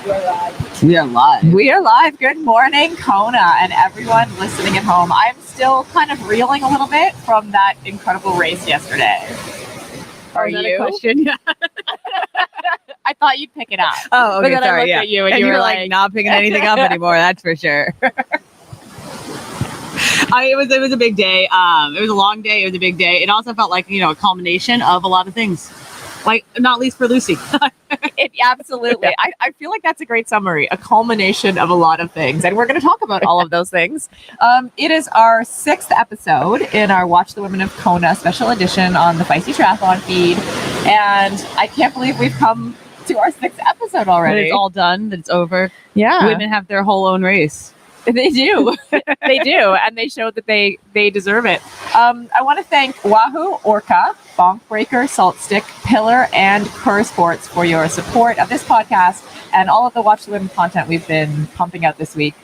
We are live. We are live. Good morning, Kona, and everyone listening at home. I'm still kind of reeling a little bit from that incredible race yesterday. Are that you? a question? Yeah. I thought you'd pick it up. Oh, okay. But then Sorry. I looked Yeah. at you and you you were were like not picking anything up anymore. That's for sure. It was a big day. It was a long day. It was a big day. It also felt like, a culmination of a lot of things. Like, not least for Lucy. Absolutely. Yeah. I feel like that's a great summary, a culmination of a lot of things. And we're going to talk about all of those things. It is our 6th episode in our Watch the Women of Kona special edition on the Feisty Triathlon feed. And I can't believe we've come to our 6th episode already. That it's all done. That it's over. Yeah. Women have their whole own race. They do. They do. And they showed that they deserve it. I want to thank Wahoo, Orca, Bonk Breaker, Salt Stick, Pillar, and Kerr Sports for your support of this podcast and all of the Watch the Women content we've been pumping out this week.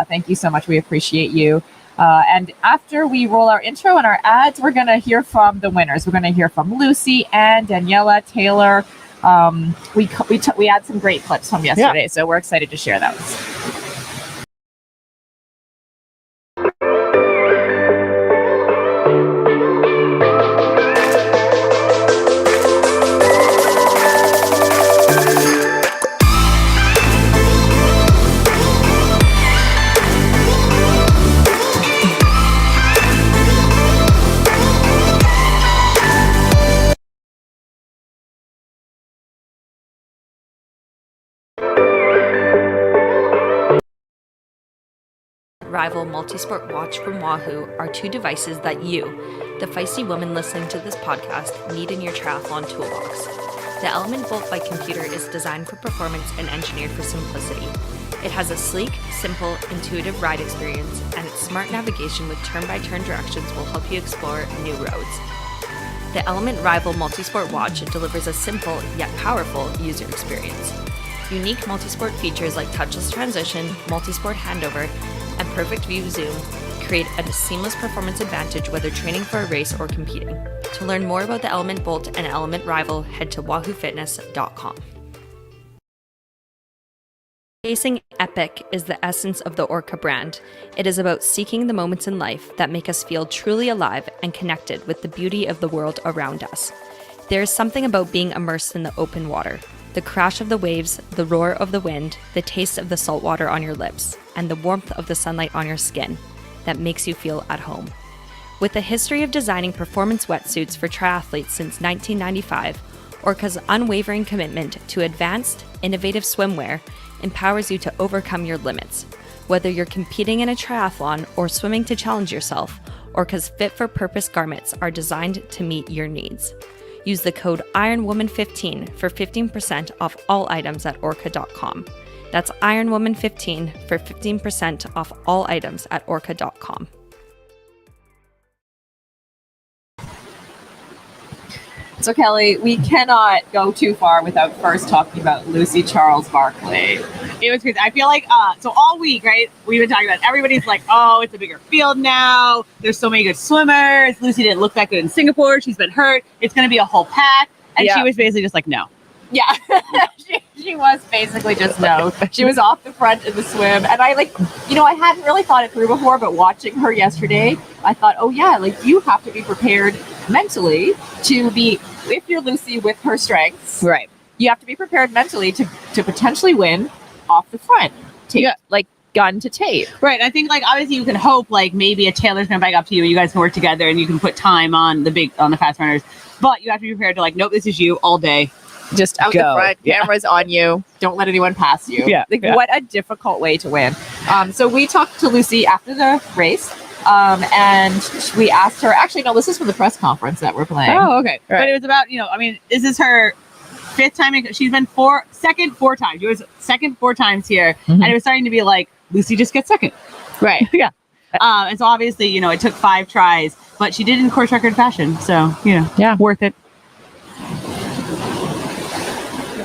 Thank you so much. We appreciate you. And after we roll our intro and our ads, we're going to hear from the winners. We're going to hear from Lucy and Daniela, Taylor. We had some great clips from yesterday, so we're excited to share those. Rival multi-sport watch from Wahoo are two devices that you, the feisty woman listening to this podcast, need in your triathlon toolbox. The Element Bolt by Computer is designed for performance and engineered for simplicity. It has a sleek, simple, intuitive ride experience, and its smart navigation with turn-by-turn directions will help you explore new roads. The Element Rival multi-sport watch delivers a simple yet powerful user experience. Unique multisport features like touchless transition, multisport handover, and perfect view zoom create a seamless performance advantage whether training for a race or competing. To learn more about the Element Bolt and Element Rival, head to wahoofitness.com. Chasing epic is the essence of the Orca brand. It is about seeking the moments in life that make us feel truly alive and connected with the beauty of the world around us. There is something about being immersed in the open water. The crash of the waves, the roar of the wind, the taste of the salt water on your lips, and the warmth of the sunlight on your skin that makes you feel at home. With a history of designing performance wetsuits for triathletes since 1995, Orca's unwavering commitment to advanced, innovative swimwear empowers you to overcome your limits. Whether you're competing in a triathlon or swimming to challenge yourself, Orca's fit-for-purpose garments are designed to meet your needs. Use the code IRONWOMAN15 for 15% off all items at orca.com. That's IRONWOMAN15 for 15% off all items at orca.com. So Kelly, we cannot go too far without first talking about Lucy Charles Barkley. It was crazy. I feel like, so all week, right, we've been talking about everybody's like, oh, it's a bigger field now. There's so many good swimmers. Lucy didn't look that good in Singapore. She's been hurt. It's going to be a whole pack. And she was basically just like, no. Yeah, she was basically just no. She was off the front in the swim. And I I hadn't really thought it through before, but watching her yesterday, I thought, oh yeah, you have to be prepared mentally to be, if you're Lucy with her strengths, Right. you have to be prepared mentally to potentially win off the front. Gun to tape. Right. I think obviously you can hope maybe a Taylor's going to back up to you and you guys can work together and you can put time on the fast runners. But you have to be prepared to nope, this is you all day. Just out Go. the front, cameras on you. Don't let anyone pass you. Yeah. What a difficult way to win. So we talked to Lucy after the race, and we asked her. Actually, no, this is for the press conference that we're playing. Oh, okay. Right. But it was about this is her 5th time. She's been second 4 times. She was second 4 times here, and it was starting to be Lucy just gets second. Right. Yeah. And so obviously, it took 5 tries, but she did in course record fashion. So worth it.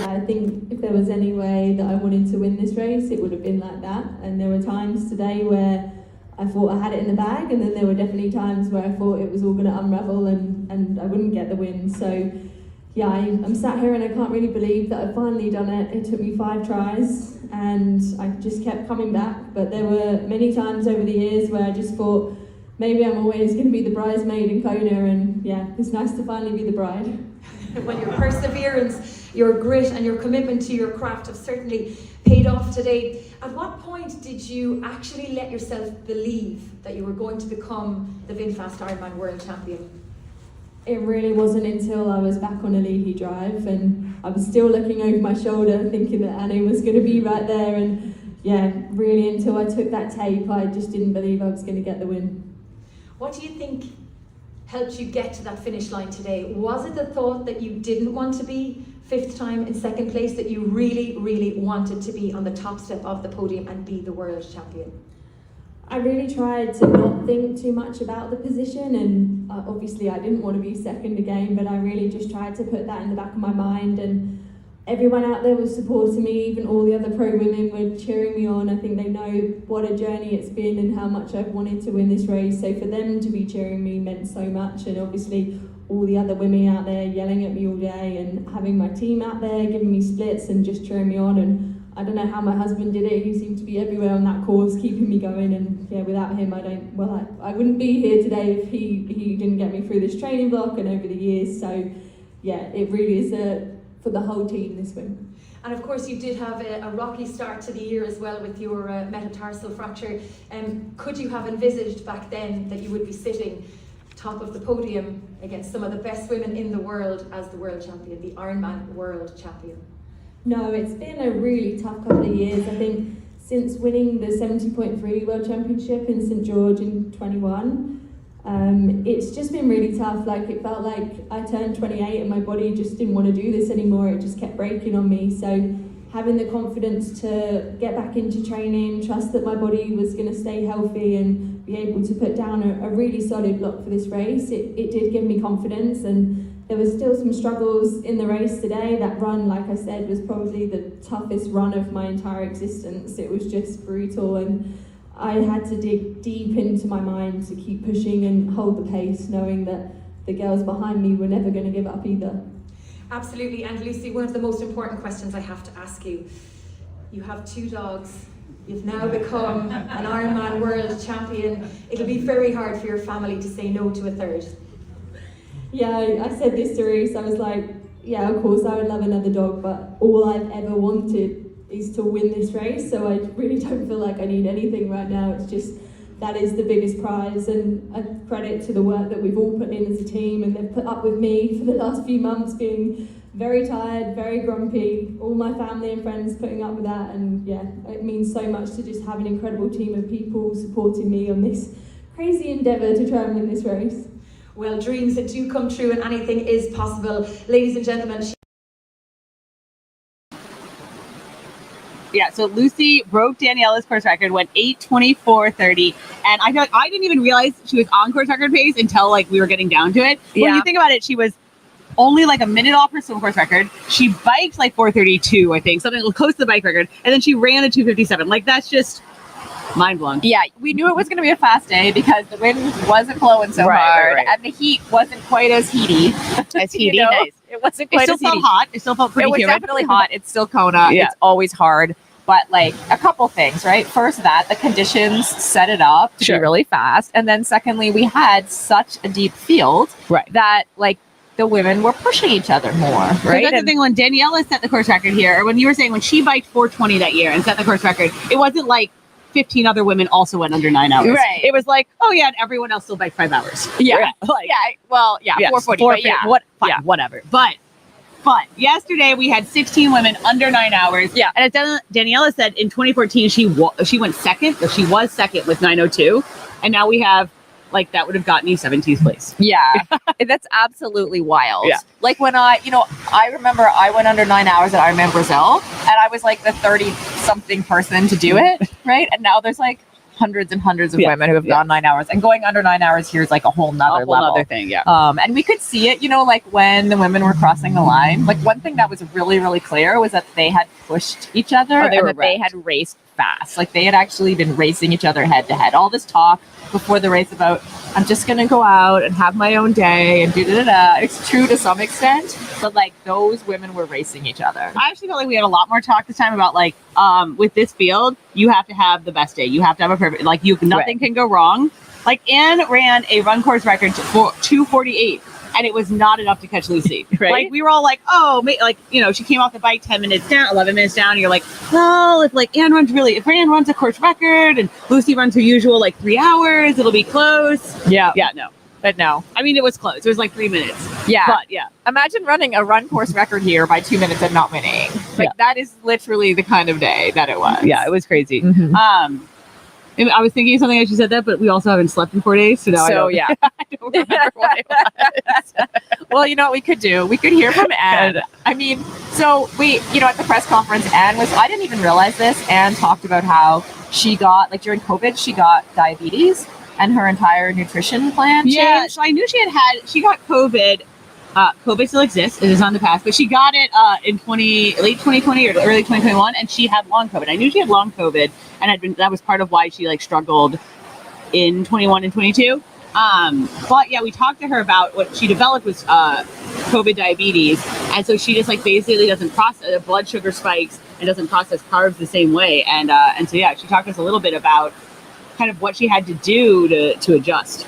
I think if there was any way that I wanted to win this race, it would have been like that. And there were times today where I thought I had it in the bag, and then there were definitely times where I thought it was all going to unravel and I wouldn't get the win. So yeah, I'm sat here and I can't really believe that I've finally done it. It took me 5 tries and I just kept coming back. But there were many times over the years where I just thought, maybe I'm always going to be the bridesmaid in Kona, and yeah, it's nice to finally be the bride. Well, your perseverance, your grit and your commitment to your craft have certainly paid off today. At what point did you actually let yourself believe that you were going to become the VinFast Ironman World Champion? It really wasn't until I was back on a Leahy drive and I was still looking over my shoulder thinking that Annie was going to be right there, and yeah, really until I took that tape I just didn't believe I was going to get the win. What do you think helped you get to that finish line today? Was it the thought that you didn't want to be 5th time in 2nd place, that you really, really wanted to be on the top step of the podium and be the world champion? I really tried to not think too much about the position, and obviously I didn't want to be 2nd again, but I really just tried to put that in the back of my mind, and everyone out there was supporting me. Even all the other pro women were cheering me on. I think they know what a journey it's been and how much I've wanted to win this race, so for them to be cheering me meant so much, and obviously all the other women out there yelling at me all day, and having my team out there giving me splits and just cheering me on. And I don't know how my husband did it. He seemed to be everywhere on that course, keeping me going. And yeah, without him, I wouldn't be here today if he didn't get me through this training block and over the years. So yeah, it really is for the whole team this win. And of course you did have a rocky start to the year as well with your metatarsal fracture. Could you have envisaged back then that you would be sitting top of the podium against some of the best women in the world as the world champion, the Ironman World Champion? No, it's been a really tough couple of years. I think since winning the 70.3 World Championship in St George in 21, it's just been really tough. Like, it felt like I turned 28 and my body just didn't want to do this anymore. It just kept breaking on me. So having the confidence to get back into training, trust that my body was going to stay healthy and be able to put down a really solid block for this race, it did give me confidence. And there was still some struggles in the race today. That run, like I said, was probably the toughest run of my entire existence. It was just brutal, and I had to dig deep into my mind to keep pushing and hold the pace, knowing that the girls behind me were never going to give up either. Absolutely. And Lucy, one of the most important questions I have to ask you. You have 2 dogs. You've now become an Ironman World Champion. It'll be very hard for your family to say no to a 3rd. Yeah, I said this to Reese. I was like, yeah, of course I would love another dog, but all I've ever wanted is to win this race, so I really don't feel like I need anything right now. It's just, that is the biggest prize, and a credit to the work that we've all put in as a team, and they've put up with me for the last few months being very tired, very grumpy, all my family and friends putting up with that, and yeah, it means so much to just have an incredible team of people supporting me on this crazy endeavour to try and win this race. Well, dreams that do come true and anything is possible. Ladies and gentlemen, Yeah, so Lucy broke Daniela's course record, went 8:24:30, and I didn't even realize she was on course record pace until like we were getting down to it. Yeah. When you think about it, she was only like a minute off her swim course record. She biked like 4:32, I think, something close to the bike record, and then she ran a 2:57. Like, that's just mind blown. Yeah, we knew it was going to be a fast day because the wind wasn't blowing so hard, and the heat wasn't quite as heaty. As heaty, You know? nice. It wasn't It quite still as heaty. felt hot. It still felt pretty It was humid. definitely hot. It's still Kona. Yeah. It's always hard. But like a couple things, right? First, that the conditions set it up to be really fast. And then secondly, we had such a deep field that like the women were pushing each other more, right? So that's the thing, when Daniela set the course record here, or when you were saying when she biked 4:20 that year and set the course record, it wasn't like 15 other women also went under 9 hours. Right. It was like, oh yeah, and everyone else still biked 5 hours. Yeah. Like, Well, 440. But yeah. Fine, whatever. But yesterday we had 16 women under 9 hours. Yeah. And as Daniela said, in 2014 she went second, or she was second with 9:02, and now we have like that would have gotten you 17th place. Yeah. That's absolutely wild. Yeah. Like when I remember I went under 9 hours at Ironman Brazil, and I was like the 30-something person to do it, right? And now there's like hundreds and hundreds of women who have gone 9 hours, and going under 9 hours here is like a whole nother level. Thing, yeah. And we could see it, like when the women were crossing the line. Like one thing that was really, really clear was that they had pushed each other and that they had raced fast. Like they had actually been racing each other head to head. All this talk before the race about, I'm just going to go out and have my own day and do-da-da-da. It's true to some extent, but like those women were racing each other. I actually felt like we had a lot more talk this time about like, with this field, you have to have the best day. You have to have a perfect, like nothing can go wrong. Like Anne ran a run course record for 2:48. And it was not enough to catch Lucy. Right? Like we were all like, oh, like, you know, she came off the bike 10 minutes down, 11 minutes down. And you're like, well, if Anne runs a course record and Lucy runs her usual like 3 hours, it'll be close. Yeah. Yeah, no. But no. I mean, it was close. It was like 3 minutes. Yeah. But yeah. Imagine running a run course record here by 2 minutes and not winning. Like that is literally the kind of day that it was. Yeah, it was crazy. Mhm. I was thinking of something as you said that, but we also haven't slept in 4 days. So now I don't remember what it was. Well, you know what we could do? We could hear from Anne. I mean, so at the press conference, I didn't even realize this. Anne talked about how she got, like during COVID, she got diabetes and her entire nutrition plan changed. So I knew she got COVID. COVID still exists. It is on the path, but she got it in late 2020 or early 2021, and she had long COVID. I knew she had long COVID, and that was part of why she like struggled in 21 and 22. But yeah, we talked to her about what she developed was COVID diabetes, and so she just like basically doesn't process blood sugar spikes and doesn't process carbs the same way. And so yeah, she talked to us a little bit about kind of what she had to do to adjust.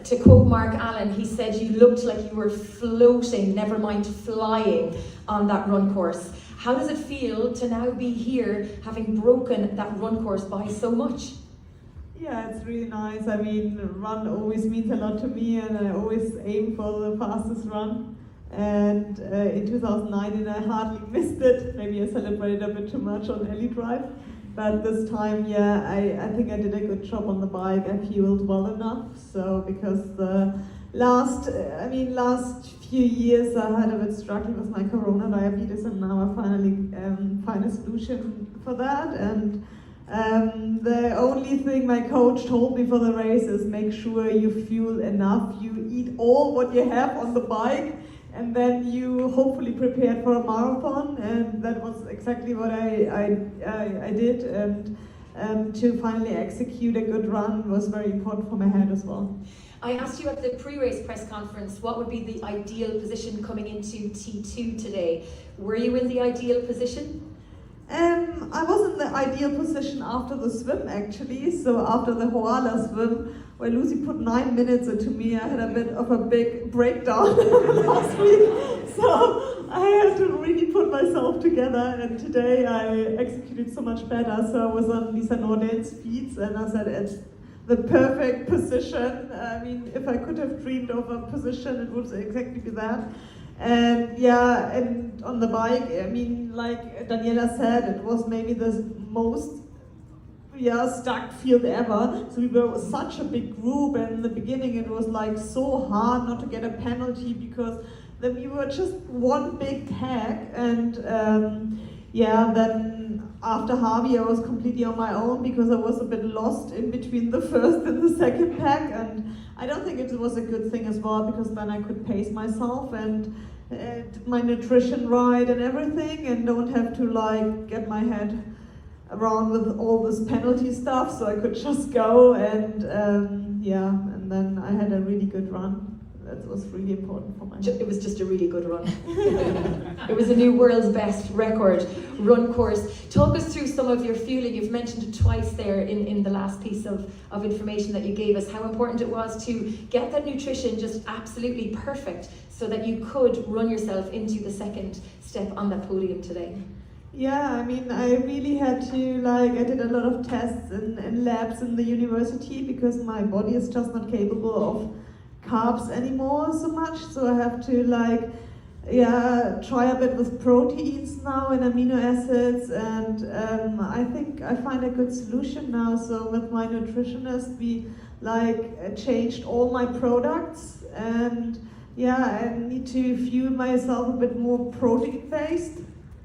To quote Mark Allen, he said you looked like you were floating, never mind flying, on that run course. How does it feel to now be here, having broken that run course by so much? Yeah, it's really nice. I mean, run always means a lot to me, and I always aim for the fastest run. And in 2019, I hardly missed it. Maybe I celebrated a bit too much on Ellie Drive. But this time, yeah, I think I did a good job on the bike. I fueled well enough. So because the last few years I had a bit struggling with my corona diabetes, and now I finally find a solution for that. And the only thing my coach told me for the race is make sure you fuel enough. You eat all what you have on the bike, and then you hopefully prepared for a marathon, and that was exactly what I did. And to finally execute a good run was very important for my head as well. I asked you at the pre-race press conference what would be the ideal position coming into T2 today. Were you in the ideal position? I was in the ideal position after the swim, actually. So after the Hoala swim, where Lucy put 9 minutes into me, I had a bit of a big breakdown last week. So I had to really put myself together, and today I executed so much better. So I was on Lisa Norden's feet, and I said it's the perfect position. I mean, if I could have dreamed of a position, it would exactly be that. And yeah, and on the bike, I mean, like Daniela said, it was maybe the most stuck field ever. So we were such a big group, and in the beginning it was like so hard not to get a penalty because then we were just one big tag. And then after Harvey I was completely on my own because I was a bit lost in between the first and the second pack, and I don't think it was a good thing as well, because then I could pace myself and my nutrition right and everything, and don't have to like get my head around with all this penalty stuff, so I could just go and and then I had a really good run. That was really important for my head. It was just a really good run. It was a new world's best record run course. Talk us through some of your fueling. You've mentioned it twice there in the last piece of information that you gave us, how important it was to get that nutrition just absolutely perfect so that you could run yourself into the second step on that podium today. Yeah, I mean, I really had to, I did a lot of tests and labs in the university because my body is just not capable of carbs anymore so much, so I have to try a bit with proteins now and amino acids, and I think I find a good solution now. So with my nutritionist, we changed all my products, and I need to fuel myself a bit more protein based.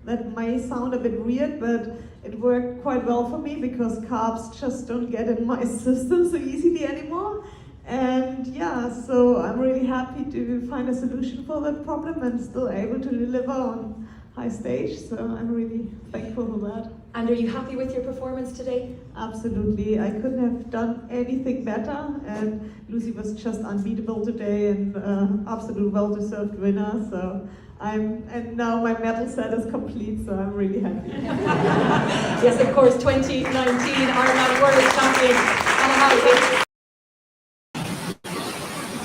That may sound a bit weird, but it worked quite well for me because carbs just don't get in my system so easily anymore. And so I'm really happy to find a solution for that problem and still able to deliver on high stage. So I'm really thankful for that. And are you happy with your performance today? Absolutely. I couldn't have done anything better. And Lucy was just unbeatable today and absolute well-deserved winner. So and now my medal set is complete, so I'm really happy. Yes, of course, 2019 Ironman World Champion Anne Haug.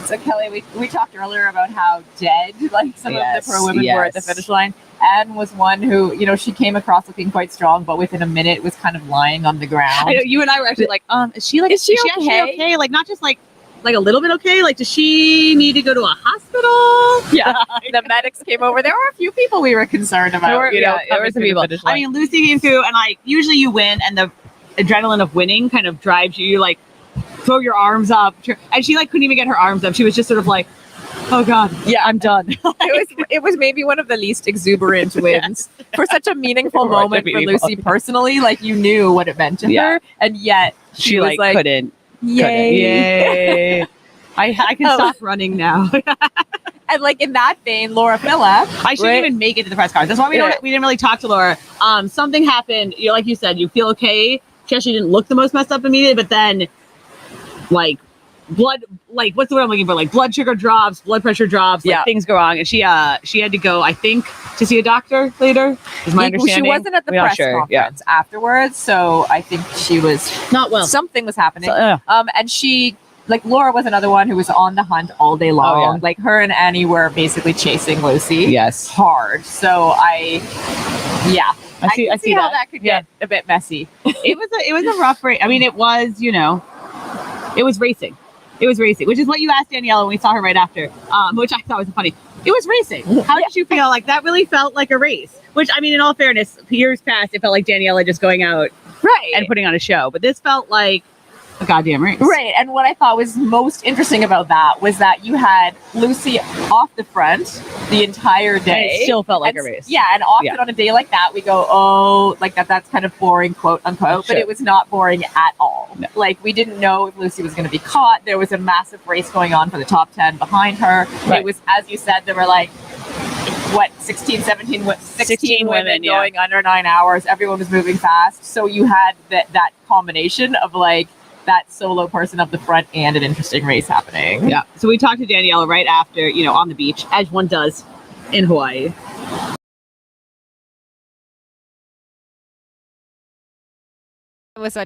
So Kelly, we talked earlier about how dead like some of the pro women were at the yes. finish line. Anne was one who, she came across looking quite strong, but within a minute was kind of lying on the ground. I know, you and I were actually like, is she actually okay? Like, not just like a little bit okay? Like, does she need to go to a hospital? Yeah, the medics came over. There were a few people we were concerned about. There were some people. I mean, Lucy came through, and like usually you win, and the adrenaline of winning kind of drives you. You like throw your arms up, and she like couldn't even get her arms up. She was just sort of like, oh God, yeah, I'm done. It was maybe one of the least exuberant wins for such a meaningful moment for Lucy personally. Like you knew what it meant to her, and yet she was like couldn't. Yay! I can stop running now. And like in that vein, Laura Phillip, I shouldn't even make it to the press conference. That's why we didn't really talk to Laura. Something happened. Like you said, you feel okay. She actually didn't look the most messed up immediately, but then like blood, like what's the word I'm looking for? Like blood sugar drops, blood pressure drops, like things go wrong. And she had to go, I think, to see a doctor later, is my understanding. She wasn't at the press conference afterwards, so I think she was not well. Something was happening. And she, like Laura was another one who was on the hunt all day long. Like her and Annie were basically chasing Lucy hard. So I see how that could get a bit messy. It was a rough race. I mean, it was, it was racing. It was racing, which is what you asked Daniela when we saw her right after, which I thought was funny. It was racing. How did you feel? Like that really felt like a race, which I mean, in all fairness, years past, it felt like Daniela just going out and putting on a show. But this felt like a goddamn race. Right. And what I thought was most interesting about that was that you had Lucy off the front the entire day. And it still felt like a race. Yeah. And often on a day like that, we go, oh, like that's kind of boring, quote unquote. But it was not boring at all. No. Like we didn't know if Lucy was going to be caught. There was a massive race going on for the top 10 behind her. Right. It was, as you said, there were like, 16 women going under 9 hours. Everyone was moving fast. So you had that combination of like, that solo person up the front and an interesting race happening. Yeah. So we talked to Daniela right after, on the beach, as one does in Hawaii. It was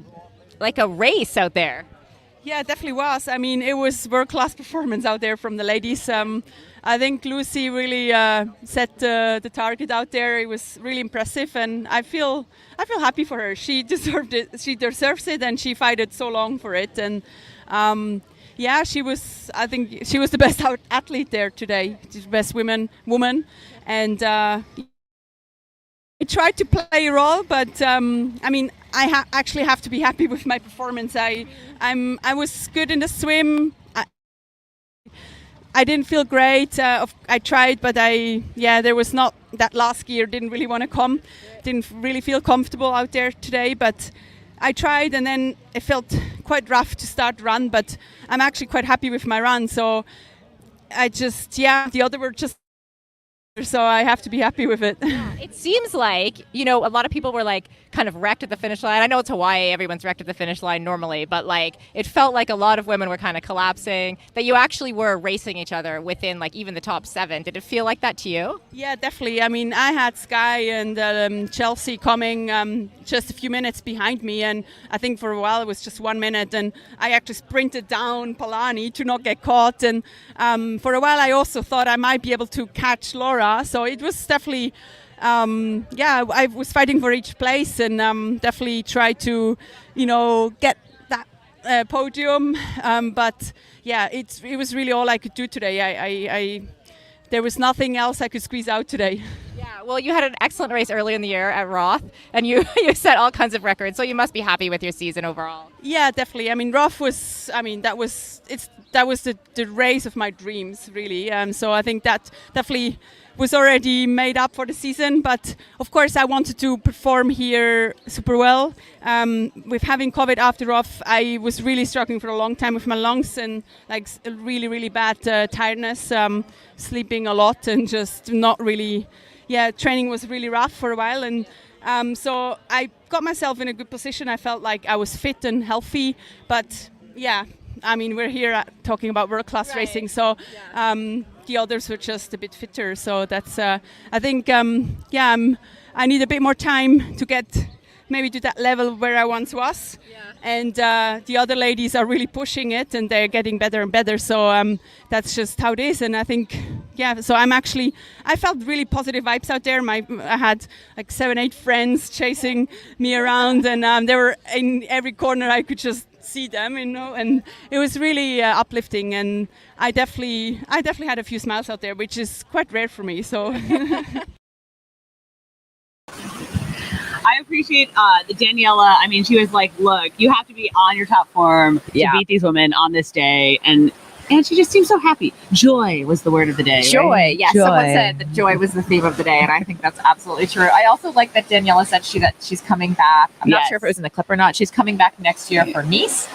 like a race out there. Yeah, it definitely was. I mean, it was world-class performance out there from the ladies. I think Lucy really set the target out there. It was really impressive, and I feel happy for her. She deserved it. She deserves it, and she fought so long for it. And she was. I think she was the best athlete there today. She's the best woman, and I tried to play a role, but I mean, I actually have to be happy with my performance. I was good in the swim. I didn't feel great. I tried, but there was not that last gear. Didn't really want to come. Didn't really feel comfortable out there today. But I tried, and then it felt quite rough to start run. But I'm actually quite happy with my run. So I just the other were just. So I have to be happy with it. It seems like, a lot of people were like kind of wrecked at the finish line. I know it's Hawaii, everyone's wrecked at the finish line normally, but like it felt like a lot of women were kind of collapsing, that you actually were racing each other within like even the top 7. Did it feel like that to you? Yeah, definitely. I mean, I had Sky and Chelsea coming just a few minutes behind me, and I think for a while it was just 1 minute, and I actually sprinted down Palani to not get caught, and for a while I also thought I might be able to catch Laura. So it was definitely, I was fighting for each place and definitely tried to, get that podium. But it was really all I could do today. There was nothing else I could squeeze out today. Yeah, well, you had an excellent race early in the year at Roth, and you set all kinds of records. So you must be happy with your season overall. Yeah, definitely. I mean, Roth was. I mean, that was the race of my dreams, really. So I think that definitely was already made up for the season, but of course I wanted to perform here super well. With having COVID after off, I was really struggling for a long time with my lungs and like really, really bad tiredness, sleeping a lot and just not really, training was really rough for a while, and so I got myself in a good position. I felt like I was fit and healthy, but yeah, I mean, we're here talking about world-class racing, so the others were just a bit fitter. So that's, I think, I need a bit more time to get maybe to that level where I once was. And the other ladies are really pushing it, and they're getting better and better. So that's just how it is. And I think, so I felt really positive vibes out there. I had like 7-8 friends chasing me around, and they were in every corner. I could just see them, and it was really uplifting. And I definitely had a few smiles out there, which is quite rare for me. So. I appreciate the Daniela. I mean, she was like, look, you have to be on your top form to beat these women on this day. And she just seems so happy. Joy was the word of the day. Joy. Right? Yes, Joy. someone said that joy was the theme of the day, and I think that's absolutely true. I also like that Daniela said that she's coming back. I'm not sure if it was in the clip or not. She's coming back next year for Nice,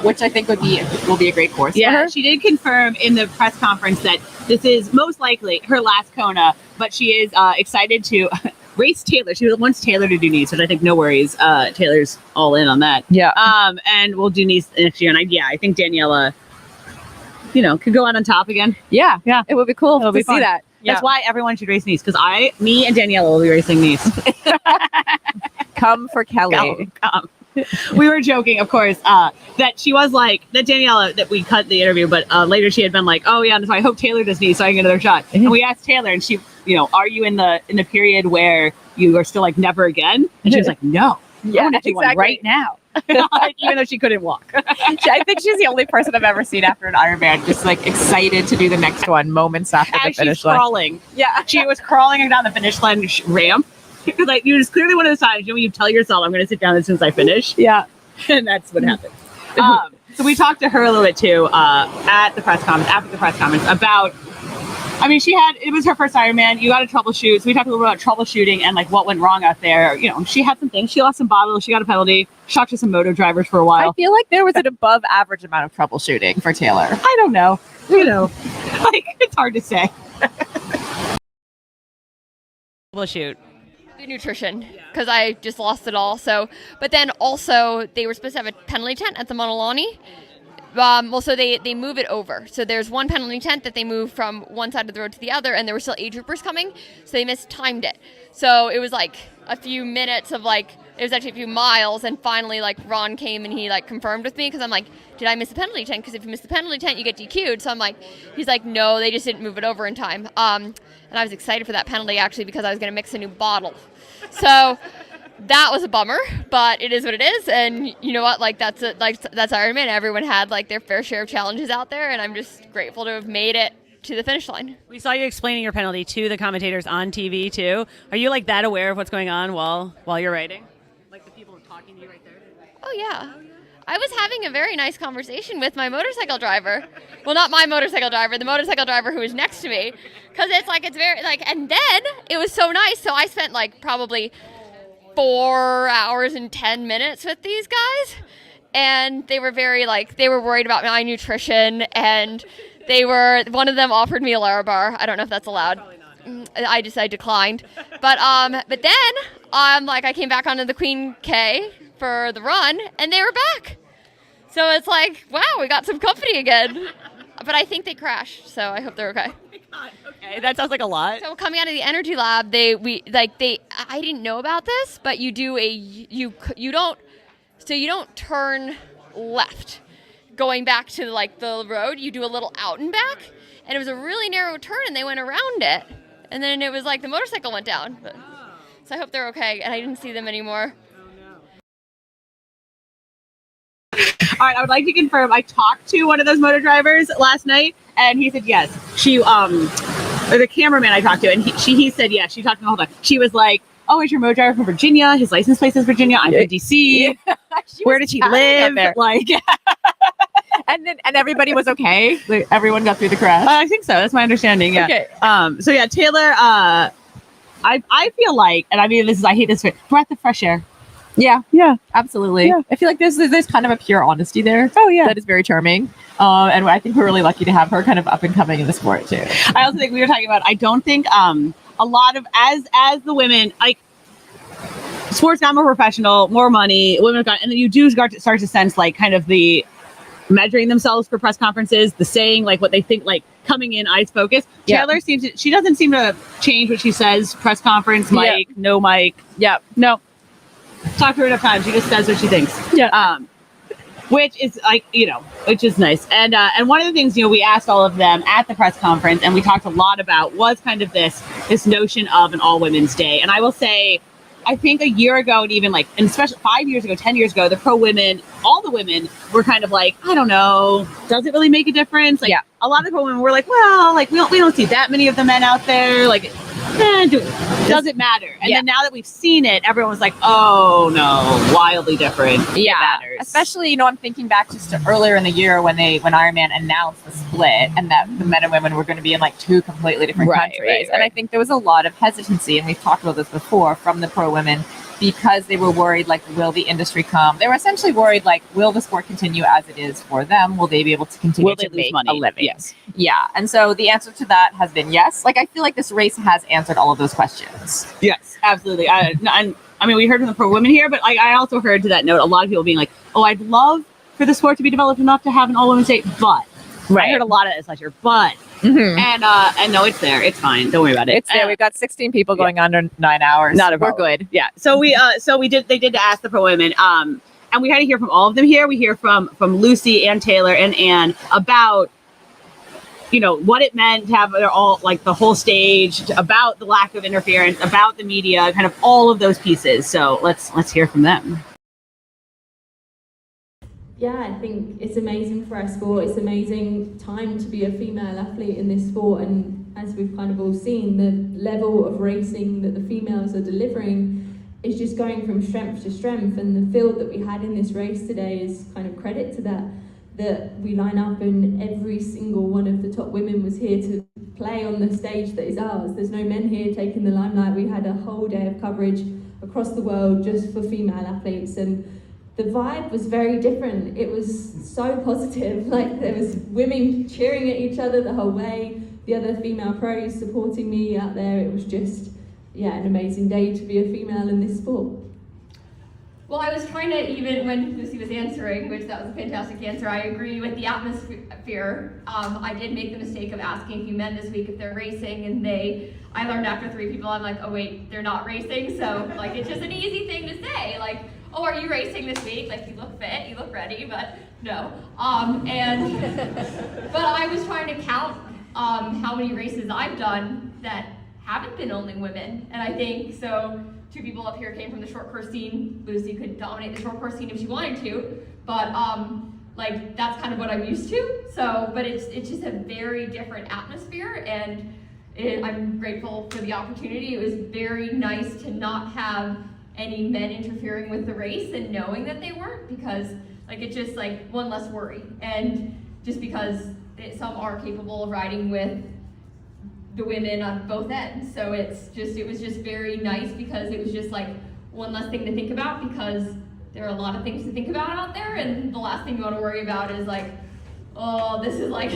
which I think will be a great course for her. She did confirm in the press conference that this is most likely her last Kona, but she is excited to race Taylor. She wants Taylor to do Nice, which I think no worries. Taylor's all in on that. Yeah. And we'll do Nice next year. And I think Daniela, could go on top again. Yeah. It would be cool to see that. That's why everyone should race Nice, because me and Daniela will be racing Nice. Come for Kelly. Come. We were joking, of course, that she was like, that Daniela, that we cut the interview, but later she had been like, oh yeah, so I hope Taylor does Nice so I can get another shot. And we asked Taylor, and she, are you in the period where you are still like never again? And she was like, no. I want to do one right now. Even though she couldn't walk. I think she's the only person I've ever seen after an Ironman just like excited to do the next one moments after the finish line. Crawling. Yeah, she was crawling down the finish line ramp. Like, it was clearly one of those times when you tell yourself, I'm going to sit down as soon as I finish. Yeah. And that's what happened. So we talked to her a little bit too after the press conference about, I mean, it was her first Ironman. You got to troubleshoot. So we talked a little bit about troubleshooting and like what went wrong out there. She had some things. She lost some bottles. She got a penalty. Talked to some moto drivers for a while. I feel like there was an above average amount of troubleshooting for Taylor. I don't know. It's hard to say. Troubleshoot. The nutrition, because I just lost it all. So, but then also they were supposed to have a penalty tent at the Monolani. So they move it over. So there's one penalty tent that they move from one side of the road to the other, and there were still age groupers coming, so they mistimed it. So it was like a few minutes of it was actually a few miles, and finally Ron came and he confirmed with me, because I'm like, did I miss the penalty tent? Because if you miss the penalty tent, you get DQ'd. So I'm like, he's like, no, they just didn't move it over in time. And I was excited for that penalty actually, because I was going to mix a new bottle. So that was a bummer, but it is what it is. And you know what? That's Ironman. Everyone had their fair share of challenges out there, and I'm just grateful to have made it to the finish line. We saw you explaining your penalty to the commentators on TV too. Are you that aware of what's going on while you're writing? The people are talking to you right there? Oh yeah. I was having a very nice conversation with my motorcycle driver. Well, not my motorcycle driver, the motorcycle driver who was next to me. Because it's very, and then it was so nice. So I spent probably 4 hours and 10 minutes with these guys. And they were very, they were worried about my nutrition. And one of them offered me a Larabar. I don't know if that's allowed. I declined. But then, I came back onto the Queen K for the run, and they were back. So it's wow, we got some company again. But I think they crashed, so I hope they're okay. Okay, that sounds like a lot. So coming out of the energy lab, I didn't know about this, but you don't turn left going back to the road. You do a little out and back, and it was a really narrow turn, and they went around it, and then it was the motorcycle went down. So I hope they're okay, and I didn't see them anymore. All right, I would like to confirm, I talked to one of those motor drivers last night, and he said yes. She, or the cameraman I talked to, and he said yes. She talked to me the whole time. She was like, oh, is your motor driver from Virginia? His license plate is Virginia. I'm from DC. Yeah. Where did he live? And everybody was okay? Everyone got through the crash? I think so. That's my understanding, yeah. Okay. So yeah, Taylor, I feel and I mean, I hate this, breath of fresh air. Yeah, absolutely. Yeah. I feel like there's kind of a pure honesty there. Oh yeah, that is very charming. And I think we're really lucky to have her kind of up and coming in the sport too. I also think we were talking about. I don't think a lot of as the women, like, sports got more professional, more money, women got, and then you do start to sense like kind of the measuring themselves for press conferences, the saying like what they think, like coming in eyes focused. Taylor she doesn't seem to change what she says. Press conference, mic, no mic. Yeah. No. Talk to her enough times. She just says what she thinks. Yeah. Which is like, which is nice. And one of the things, we asked all of them at the press conference, and we talked a lot about, was kind of this notion of an all women's day. And I will say, I think a year ago, and even like, and especially 5 years ago, 10 years ago, the pro women, all the women were kind of like, I don't know, does it really make a difference? Like, a lot of the pro women were like, well, like we don't see that many of the men out there. Like, does it matter? And then now that we've seen it, everyone was like, oh no, wildly different. Yeah, it matters. Especially, I'm thinking back just to earlier in the year when Ironman announced the split and that the men and women were going to be in like two completely different countries. Right. And I think there was a lot of hesitancy, and we've talked about this before, from the pro women, because they were worried, like, will the industry come? They were essentially worried, like, will the sport continue as it is for them? Will they be able to continue to make a living? Yes. Yeah. And so the answer to that has been yes. Like, I feel like this race has answered all of those questions. Yes, absolutely. I mean, we heard from the pro women here, but I also heard to that note, a lot of people being like, oh, I'd love for the sport to be developed enough to have an all women's day, but. Right. I heard a lot of this last year, but. Mm-hmm. And no, it's there. It's fine. Don't worry about it. It's there. We've got 16 people going under 9 hours. Not a problem. We're good. Yeah. So they did ask the pro women. And we had to hear from all of them here. We hear from Lucy and Taylor and Anne about, what it meant to have all, like, the whole stage, about the lack of interference, about the media, kind of all of those pieces. So let's hear from them. Yeah, I think it's amazing for our sport. It's an amazing time to be a female athlete in this sport, and as we've kind of all seen, the level of racing that the females are delivering is just going from strength to strength, and the field that we had in this race today is kind of credit to that we line up and every single one of the top women was here to play on the stage that is ours. There's no men here taking the limelight. We had a whole day of coverage across the world just for female athletes, and the vibe was very different. It was so positive. Like, there was women cheering at each other the whole way, the other female pros supporting me out there. It was just, an amazing day to be a female in this sport. Well, I was trying to, even when Lucy was answering, which that was a fantastic answer, I agree with the atmosphere. I did make the mistake of asking a few men this week if they're racing, and I learned after 3 people, I'm like, oh wait, they're not racing. So like, it's just an easy thing to say, like, oh, are you racing this week? Like, you look fit, you look ready, but no. But I was trying to count how many races I've done that haven't been only women. And I think, so 2 people up here came from the short course scene. Lucy could dominate the short course scene if she wanted to, but like, that's kind of what I'm used to. So, but it's just a very different atmosphere, and I'm grateful for the opportunity. It was very nice to not have any men interfering with the race and knowing that they weren't, because like, it's just like one less worry. And just because some are capable of riding with the women on both ends. So it was just very nice, because it was just like one less thing to think about, because there are a lot of things to think about out there, and the last thing you want to worry about is like, oh, this is like,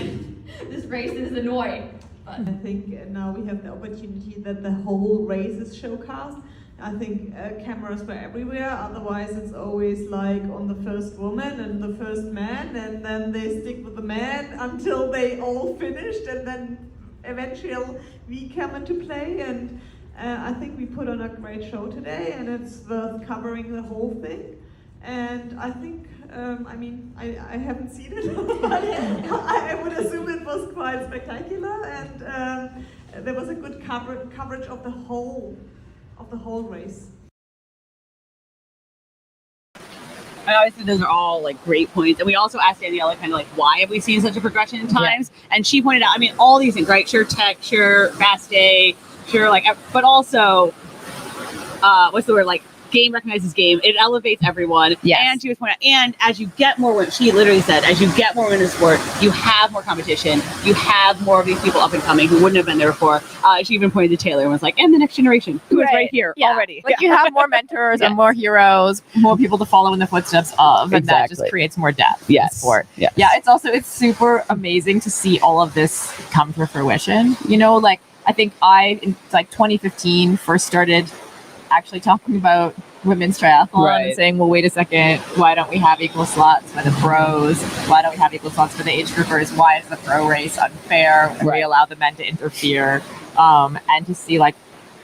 this race is annoying. But I think now we have the opportunity that the whole race is showcased. I think cameras were everywhere, otherwise it's always like on the first woman and the first man, and then they stick with the man until they all finished, and then eventually we come into play. And I think we put on a great show today, and it's worth covering the whole thing. And I think, I haven't seen it, but I would assume it was quite spectacular, and there was a good coverage of the whole race. And obviously those are all like great points. And we also asked Daniela kind of like, why have we seen such a progression in times? Yeah. And she pointed out, all these things, right? Sure, tech, sure, fast day, sure, like, but also, what's the word? Like, game recognizes game. It elevates everyone. Yes. And she was pointing out, and as you get more women, she literally said, as you get more women in the sport, you have more competition. You have more of these people up and coming who wouldn't have been there before. She even pointed to Taylor and was like, and the next generation, who is right here already. Like, you have more mentors and more heroes, more people to follow in the footsteps of, and that just creates more depth in the sport. Yeah, it's super amazing to see all of this come to fruition. Like, I think in like 2015 first started actually talking about women's triathlon and saying, well, wait a second, why don't we have equal slots for the pros? Why don't we have equal slots for the age groupers? Why is the pro race unfair when we allow the men to interfere? And to see like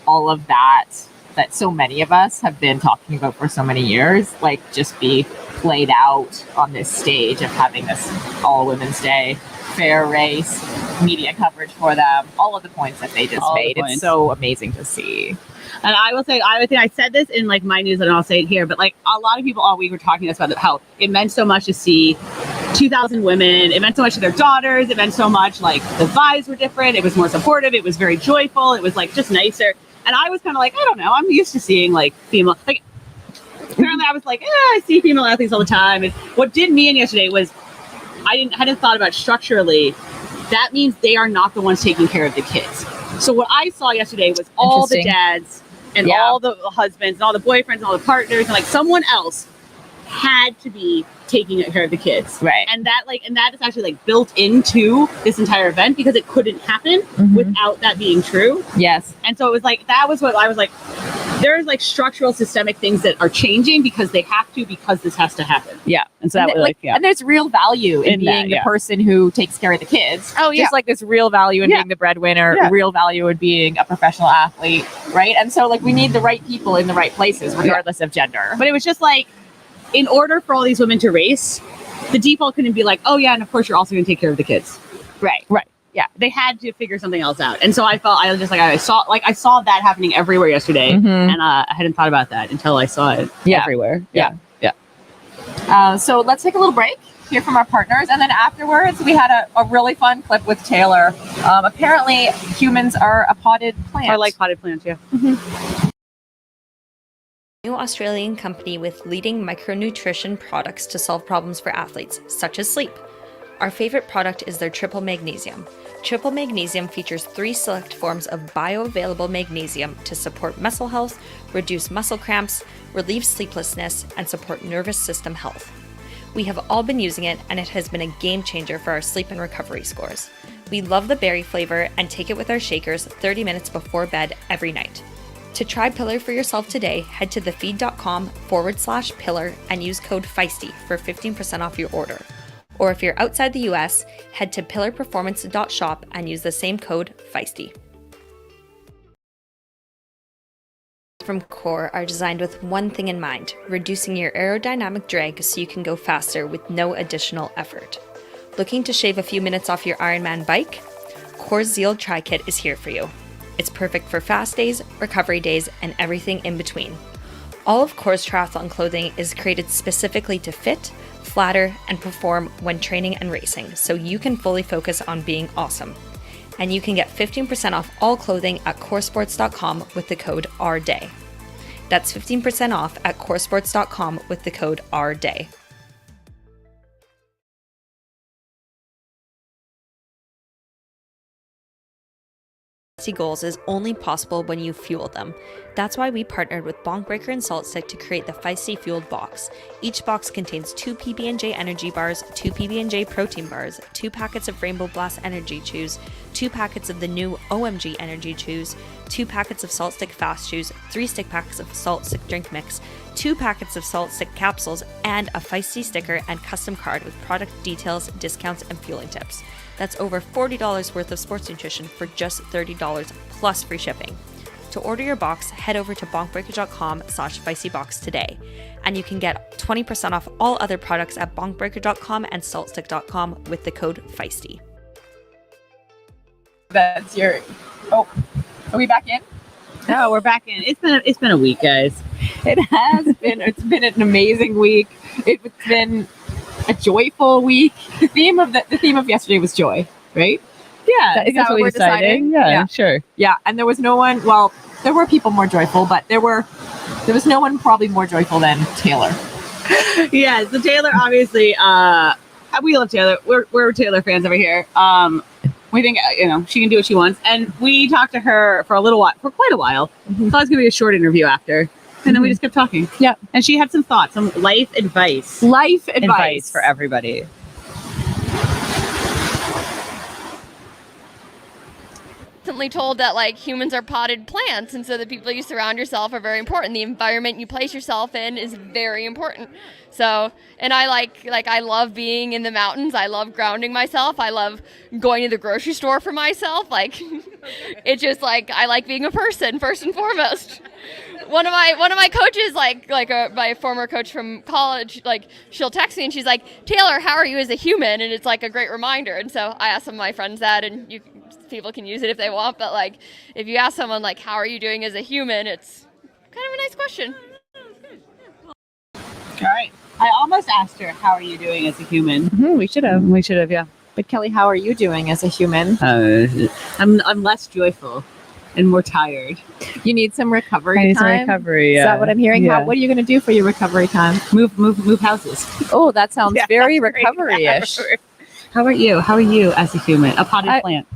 all of that so many of us have been talking about for so many years, like just be played out on this stage of having this all women's day, fair race, media coverage for them, all of the points that they just made. It's so amazing to see. And I will say, I said this in like my news and I'll say it here, but like a lot of people all week were talking to us about how it meant so much to see 2,000 women. It meant so much to their daughters. It meant so much, like the vibes were different. It was more supportive. It was very joyful. It was like just nicer. And I was kind of like, I don't know. I'm used to seeing like female, like apparently I was like, I see female athletes all the time. And what did me in yesterday was I hadn't thought about structurally. That means they are not the ones taking care of the kids. So what I saw yesterday was all the dads and all the husbands and all the boyfriends and all the partners and like someone else had to be taking care of the kids. Right. And that is actually like built into this entire event because it couldn't happen without that being true. Yes. And so it was like, that was what I was like, there's like structural systemic things that are changing because they have to, because this has to happen. Yeah. And so that was like, and there's real value in being the person who takes care of the kids. Oh yeah. Just like there's real value in being the breadwinner, real value in being a professional athlete. Right. And so like we need the right people in the right places, regardless of gender. But it was just like, in order for all these women to race, the default couldn't be like, oh yeah, and of course you're also going to take care of the kids. Right. Right. Yeah. They had to figure something else out. And so I saw that happening everywhere yesterday. And I hadn't thought about that until I saw it everywhere. Yeah. So let's take a little break, hear from our partners, and then afterwards we had a really fun clip with Taylor. Apparently humans are a potted plant. I like potted plants, yeah. New Australian company with leading micronutrition products to solve problems for athletes, such as sleep. Our favorite product is their Triple Magnesium. Triple Magnesium features 3 select forms of bioavailable magnesium to support muscle health, reduce muscle cramps, relieve sleeplessness, and support nervous system health. We have all been using it, and it has been a game changer for our sleep and recovery scores. We love the berry flavor and take it with our shakers 30 minutes before bed every night. To try Pillar for yourself today, head to thefeed.com/pillar and use code FEISTY for 15% off your order. Or if you're outside the US, head to pillarperformance.shop and use the same code FEISTY. From Core are designed with one thing in mind, reducing your aerodynamic drag so you can go faster with no additional effort. Looking to shave a few minutes off your Ironman bike? Core's Zeal Tri-Kit is here for you. It's perfect for fast days, recovery days, and everything in between. All of Core's triathlon clothing is created specifically to fit, flatter, and perform when training and racing, so you can fully focus on being awesome. And you can get 15% off all clothing at coresports.com with the code RDAY. That's 15% off at coresports.com with the code RDAY. Goals is only possible when you fuel them. That's why we partnered with Bonk Breaker and Salt Stick to create the Feisty Fueled Box. Each box contains 2 PB&J energy bars, 2 PB&J protein bars, 2 packets of Rainbow Blast energy chews, 2 packets of the new OMG energy chews, 2 packets of Salt Stick fast chews, 3 stick packs of Salt Stick drink mix, 2 packets of Salt Stick capsules, and a Feisty sticker and custom card with product details, discounts, and fueling tips. That's over $40 worth of sports nutrition for just $30 plus free shipping. To order your box, head over to bonkbreaker.com/feistybox today. And you can get 20% off all other products at bonkbreaker.com and saltstick.com with the code FEISTY. That's your... Oh, are we back in? No, we're back in. It's been a week, guys. It has been. It's been an amazing week. It's been a joyful week. The theme of yesterday was joy, right? Yeah, is that what we decided? Yeah, sure. Yeah, and there was no one. Well, there were people more joyful, but there was no one probably more joyful than Taylor. Yeah, so Taylor, obviously, we love Taylor. We're Taylor fans over here. We think she can do what she wants, and we talked to her for quite a while. Thought it was gonna be a short interview after. And then we just kept talking. Yeah. And she had some thoughts, some life advice. Life advice for everybody. frequently told that like humans are potted plants, and so the people you surround yourself are very important. The environment you place yourself in is very important. So, and I I love being in the mountains. I love grounding myself. I love going to the grocery store for myself. Like, it's just like I like being a person first and foremost. One of my coaches, my former coach from college, like she'll text me and she's like, Taylor, how are you as a human? And it's like a great reminder. And so I ask some of my friends that, and people can use it if they want. But like, if you ask someone like, how are you doing as a human? It's kind of a nice question. All right. I almost asked her, how are you doing as a human? We should have. Yeah. But Kelly, how are you doing as a human? I'm less joyful and more tired. You need some recovery I need some time? recovery, Is that what I'm hearing? yeah. What are you going to do for your recovery time? Move houses. Oh, that sounds Yeah, very that's great. recovery-ish. How about you? How are you as a human? A potted plant.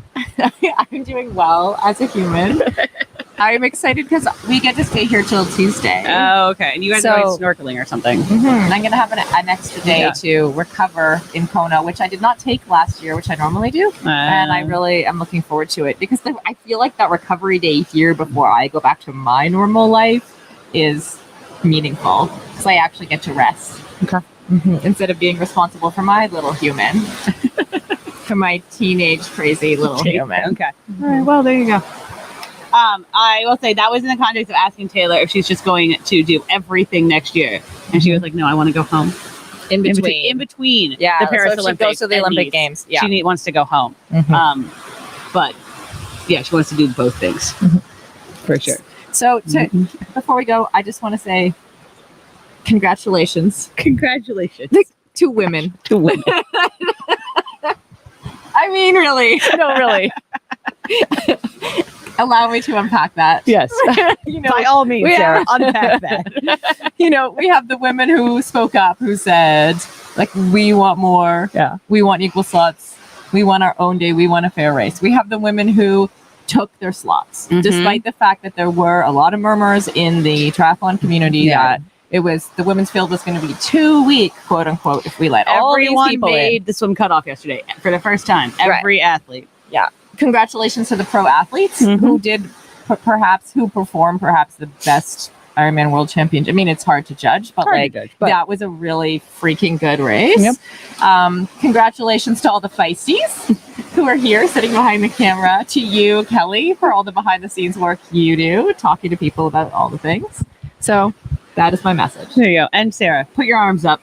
I'm doing well as a human. I'm excited because we get to stay here till Tuesday. Oh, okay. And you guys are going snorkeling or something. I'm going to have an extra day to recover in Kona, which I did not take last year, which I normally do. And I really am looking forward to it because I feel like that recovery day here before I go back to my normal life is meaningful because I actually get to rest. Okay. Instead of being responsible for my little human. For my teenage crazy little human. Okay. All right. Well, there you go. I will say that was in the context of asking Taylor if she's just going to do everything next year, and she was like, "No, I want to go home." In between, the Paris so Olympics. she goes to the and Olympic these. Games. Yeah, She wants to go home. But yeah, she wants to do both things for sure. So before we go, I just want to say congratulations. Congratulations to women. to women. I mean, really. No, really. Allow me to unpack that. Yes. By all means, Sarah, unpack that. We have the women who spoke up, who said, like, we want more. Yeah. We want equal slots. We want our own day. We want a fair race. We have the women who took their slots, despite the fact that there were a lot of murmurs in the triathlon community that it was the women's field was going to be too weak, quote unquote, if we let all these people made the swim cutoff yesterday for the first time. Every athlete. Yeah. Congratulations to the pro athletes who did who performed perhaps the best Ironman World Championship. I mean, it's hard to judge, but that was a really freaking good race. Yep. Congratulations to all the feisties who are here sitting behind the camera. To you, Kelly, for all the behind the scenes work you do, talking to people about all the things. So that is my message. There you go. And Sarah, put your arms up.